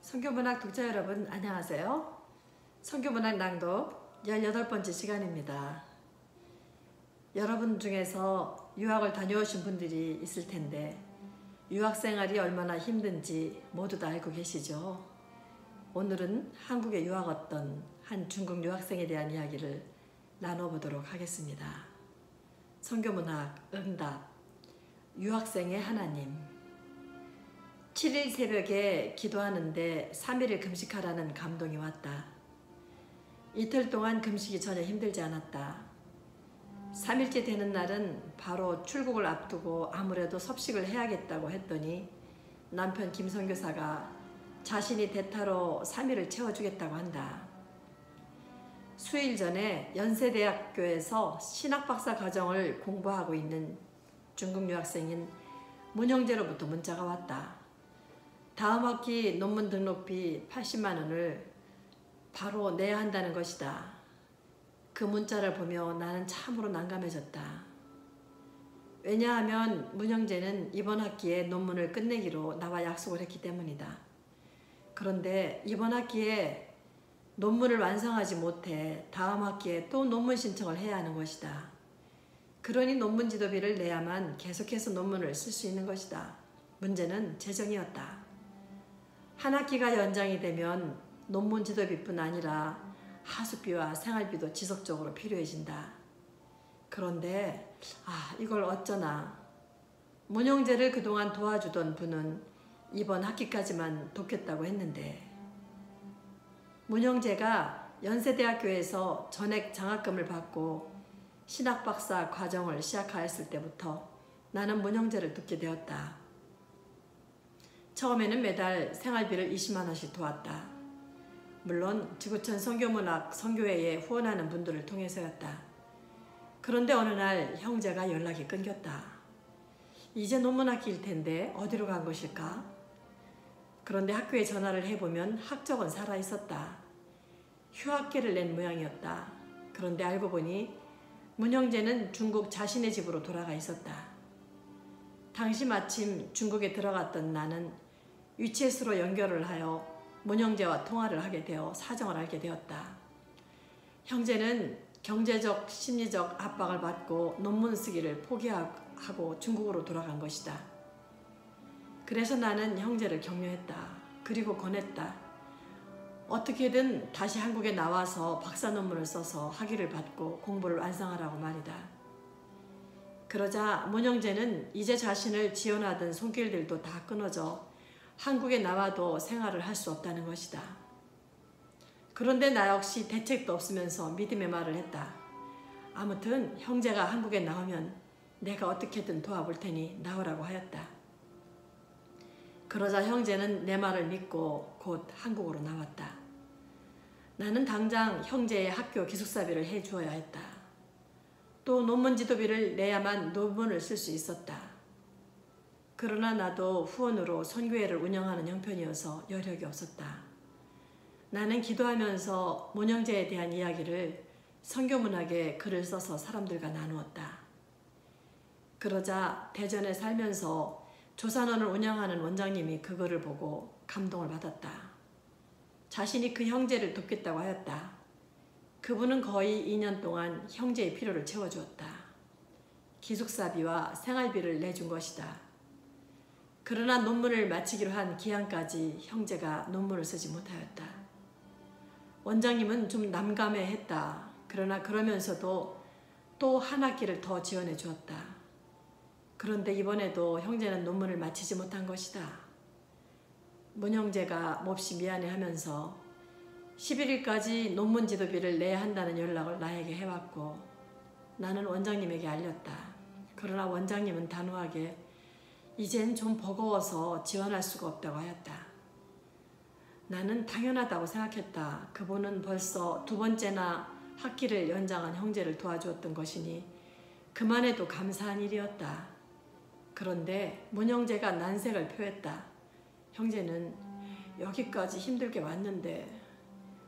성교문학 독자 여러분 안녕하세요. 성교문학 낭독 18번째 시간입니다. 여러분 중에서 유학을 다녀오신 분들이 있을 텐데 유학생활이 얼마나 힘든지 모두 다 알고 계시죠? 오늘은 한국에 유학 왔던 한 중국 유학생에 대한 이야기를 나눠보도록 하겠습니다. 성교문학 응답 유학생의 하나님 7일 새벽에 기도하는데 3일을 금식하라는 감동이 왔다. 이틀 동안 금식이 전혀 힘들지 않았다. 3일째 되는 날은 바로 출국을 앞두고 아무래도 섭식을 해야겠다고 했더니 남편 김선교사가 자신이 대타로 3일을 채워주겠다고 한다. 수일 전에 연세대학교에서 신학박사 과정을 공부하고 있는 중국 유학생인 문형재로부터 문자가 왔다. 다음 학기 논문 등록비 80만 원을 바로 내야 한다는 것이다. 그 문자를 보며 나는 참으로 난감해졌다. 왜냐하면 문형재는 이번 학기에 논문을 끝내기로 나와 약속을 했기 때문이다. 그런데 이번 학기에 논문을 완성하지 못해 다음 학기에 또 논문 신청을 해야 하는 것이다. 그러니 논문 지도비를 내야만 계속해서 논문을 쓸 수 있는 것이다. 문제는 재정이었다. 한 학기가 연장이 되면 논문 지도비뿐 아니라 하숙비와 생활비도 지속적으로 필요해진다. 그런데 이걸 어쩌나. 문형재를 그동안 도와주던 분은 이번 학기까지만 돕겠다고 했는데 문형재가 연세대학교에서 전액 장학금을 받고 신학박사 과정을 시작하였을 때부터 나는 문형재를 돕게 되었다. 처음에는 매달 생활비를 20만 원씩 도왔다. 물론 지구촌 성교문학 성교회에 후원하는 분들을 통해서였다. 그런데 어느 날 형제가 연락이 끊겼다. 이제 논문학기일 텐데 어디로 간 것일까? 그런데 학교에 전화를 해보면 학적은 살아있었다. 휴학계를 낸 모양이었다. 그런데 알고 보니 문형재는 중국 자신의 집으로 돌아가 있었다. 당시 마침 중국에 들어갔던 나는 위챗으로 연결을 하여 문형재와 통화를 하게 되어 사정을 알게 되었다. 형제는 경제적, 심리적 압박을 받고 논문 쓰기를 포기하고 중국으로 돌아간 것이다. 그래서 나는 형제를 격려했다. 그리고 권했다. 어떻게든 다시 한국에 나와서 박사 논문을 써서 학위를 받고 공부를 완성하라고 말이다. 그러자 문형재는 이제 자신을 지원하던 손길들도 다 끊어져 한국에 나와도 생활을 할 수 없다는 것이다. 그런데 나 역시 대책도 없으면서 믿음의 말을 했다. 아무튼 형제가 한국에 나오면 내가 어떻게든 도와볼 테니 나오라고 하였다. 그러자 형제는 내 말을 믿고 곧 한국으로 나왔다. 나는 당장 형제의 학교 기숙사비를 해주어야 했다. 또 논문 지도비를 내야만 논문을 쓸 수 있었다. 그러나 나도 후원으로 선교회를 운영하는 형편이어서 여력이 없었다. 나는 기도하면서 문형재에 대한 이야기를 성교문학에 글을 써서 사람들과 나누었다. 그러자 대전에 살면서 조산원을 운영하는 원장님이 그 글을 보고 감동을 받았다. 자신이 그 형제를 돕겠다고 하였다. 그분은 거의 2년 동안 형제의 필요를 채워주었다. 기숙사비와 생활비를 내준 것이다. 그러나 논문을 마치기로 한 기한까지 형제가 논문을 쓰지 못하였다. 원장님은 좀 난감해했다. 그러나 그러면서도 또 한 학기를 더 지원해 주었다. 그런데 이번에도 형제는 논문을 마치지 못한 것이다. 문형재가 몹시 미안해하면서 11일까지 논문 지도비를 내야 한다는 연락을 나에게 해왔고 나는 원장님에게 알렸다. 그러나 원장님은 단호하게 이젠 좀 버거워서 지원할 수가 없다고 하였다. 나는 당연하다고 생각했다. 그분은 벌써 2번째나 학기를 연장한 형제를 도와주었던 것이니 그만해도 감사한 일이었다. 그런데 문형재가 난색을 표했다. 형제는 여기까지 힘들게 왔는데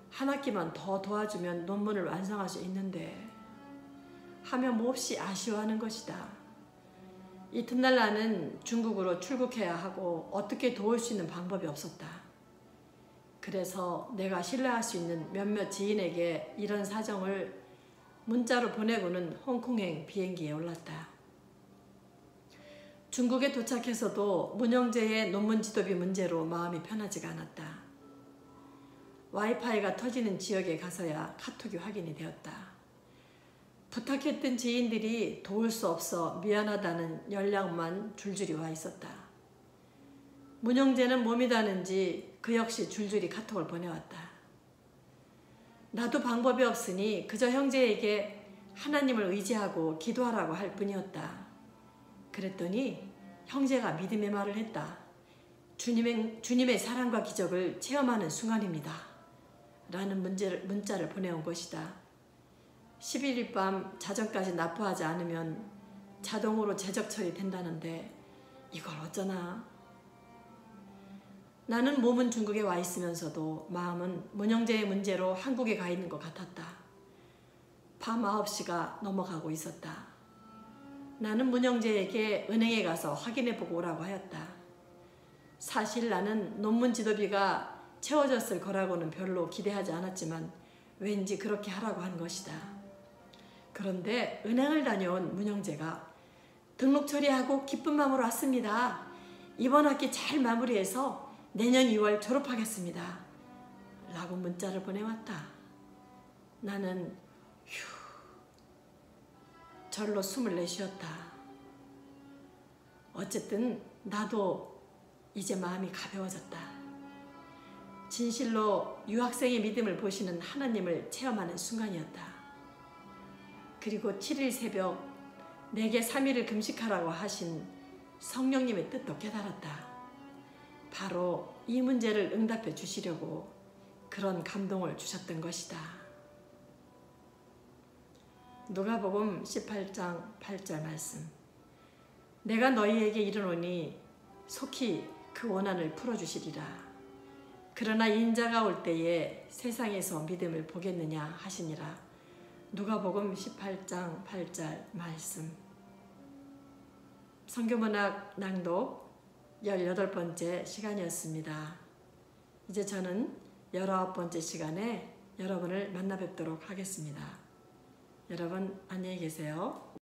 한 학기만 더 도와주면 논문을 완성할 수 있는데 하며 몹시 아쉬워하는 것이다. 이튿날 나는 중국으로 출국해야 하고 어떻게 도울 수 있는 방법이 없었다. 그래서 내가 신뢰할 수 있는 몇몇 지인에게 이런 사정을 문자로 보내고는 홍콩행 비행기에 올랐다. 중국에 도착해서도 문영재의 논문 지도비 문제로 마음이 편하지가 않았다. 와이파이가 터지는 지역에 가서야 카톡이 확인이 되었다. 부탁했던 지인들이 도울 수 없어 미안하다는 연락만 줄줄이 와 있었다. 문영재는 몸이 다는지 그 역시 줄줄이 카톡을 보내왔다. 나도 방법이 없으니 그저 형제에게 하나님을 의지하고 기도하라고 할 뿐이었다. 그랬더니 형제가 믿음의 말을 했다. 주님의 사랑과 기적을 체험하는 순간입니다. 라는 문자를 보내온 것이다. 11일 밤 자정까지 납부하지 않으면 자동으로 재적 처리된다는데 이걸 어쩌나. 나는 몸은 중국에 와 있으면서도 마음은 문영재의 문제로 한국에 가 있는 것 같았다. 밤 9시가 넘어가고 있었다. 나는 문영재에게 은행에 가서 확인해보고 오라고 하였다. 사실 나는 논문 지도비가 채워졌을 거라고는 별로 기대하지 않았지만 왠지 그렇게 하라고 한 것이다. 그런데 은행을 다녀온 문영재가 등록 처리하고 기쁜 마음으로 왔습니다. 이번 학기 잘 마무리해서 내년 2월 졸업하겠습니다. 라고 문자를 보내왔다. 나는 절로 숨을 내쉬었다. 어쨌든 나도 이제 마음이 가벼워졌다. 진실로 유학생의 믿음을 보시는 하나님을 체험하는 순간이었다. 그리고 7일 새벽 내게 3일을 금식하라고 하신 성령님의 뜻도 깨달았다. 바로 이 문제를 응답해 주시려고 그런 감동을 주셨던 것이다. 누가복음 18장 8절 말씀. 내가 너희에게 이르노니 속히 그 원한을 풀어주시리라. 그러나 인자가 올 때에 세상에서 믿음을 보겠느냐 하시니라. 누가복음 18장 8절 말씀. 선교문학 낭독 18번째 시간이었습니다. 이제 저는 19번째 시간에 여러분을 만나 뵙도록 하겠습니다. 여러분 안녕히 계세요.